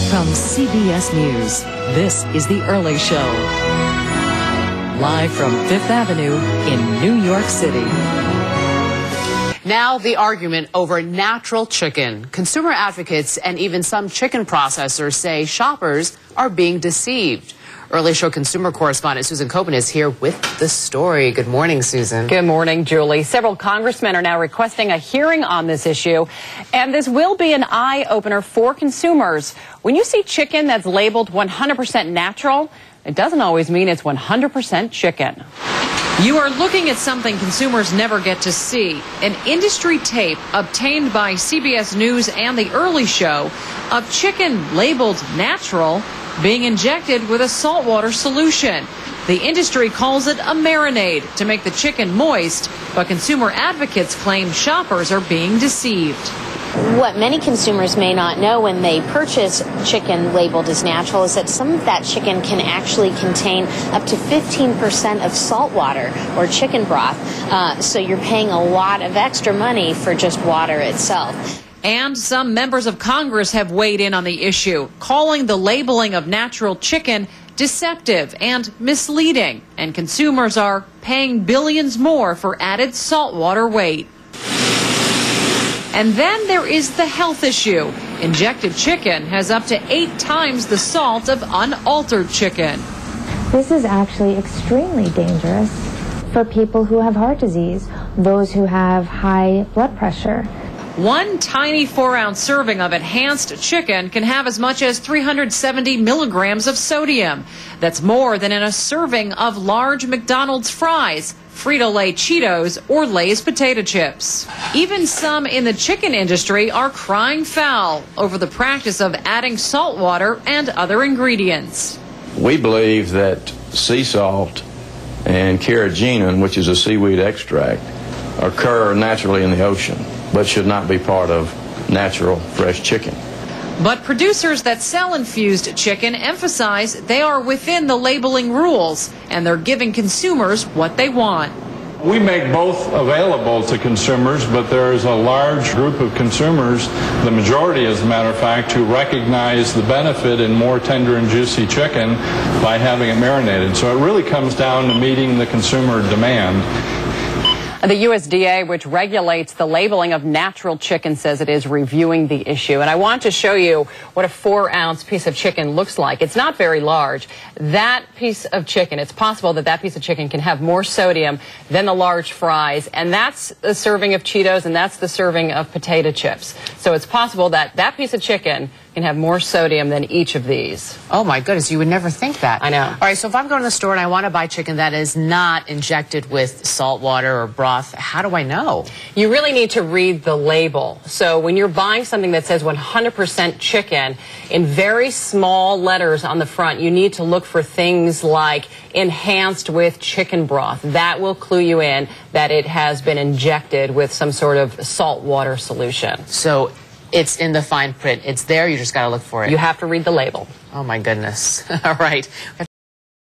From CBS News, this is The Early Show. Live from Fifth Avenue in New York City. Now the argument over natural chicken. Consumer advocates and even some chicken processors say shoppers are being deceived. Early Show consumer correspondent Susan Koeppen is here with the story. Good morning, Susan. Good morning, Julie. Several congressmen are now requesting a hearing on this issue, and this will be an eye-opener for consumers. When you see chicken that's labeled 100% natural, it doesn't always mean it's 100% chicken. You are looking at something consumers never get to see. An industry tape obtained by CBS News and The Early Show of chicken labeled natural being injected with a saltwater solution. The industry calls it a marinade to make the chicken moist, but consumer advocates claim shoppers are being deceived. What many consumers may not know when they purchase chicken labeled as natural is that some of that chicken can actually contain up to 15% of salt water or chicken broth. So you're paying a lot of extra money for just water itself. And some members of Congress have weighed in on the issue, calling the labeling of natural chicken deceptive and misleading. And consumers are paying billions more for added saltwater weight. And then there is the health issue. Injected chicken has up to 8 times the salt of unaltered chicken. This is actually extremely dangerous for people who have heart disease, those who have high blood pressure. One tiny 4-ounce serving of enhanced chicken can have as much as 370 milligrams of sodium. That's more than in a serving of large McDonald's fries, Frito-Lay Cheetos, or Lay's potato chips. Even some in the chicken industry are crying foul over the practice of adding salt water and other ingredients. We believe that sea salt and carrageenan, which is a seaweed extract, occur naturally in the ocean, but should not be part of natural fresh chicken. But producers that sell infused chicken emphasize they are within the labeling rules, and they're giving consumers what they want. We make both available to consumers, but there is a large group of consumers, the majority as a matter of fact, who recognize the benefit in more tender and juicy chicken by having it marinated. So it really comes down to meeting the consumer demand. The USDA, which regulates the labeling of natural chicken, says it is reviewing the issue. And I want to show you what a 4-ounce piece of chicken looks like. It's not very large. That piece of chicken, it's possible that that piece of chicken can have more sodium than the large fries. And that's the serving of Cheetos, and that's the serving of potato chips. So it's possible that that piece of chicken can have more sodium than each of these. Oh my goodness, you would never think that. I know. All right, so if I'm going to the store and I want to buy chicken that is not injected with salt water or broth, how do I know? You really need to read the label. So when you're buying something that says 100% chicken, in very small letters on the front, you need to look for things like enhanced with chicken broth. That will clue you in that it has been injected with some sort of salt water solution. So it's in the fine print. It's there. You just got to look for it. You have to read the label. Oh, my goodness. All right.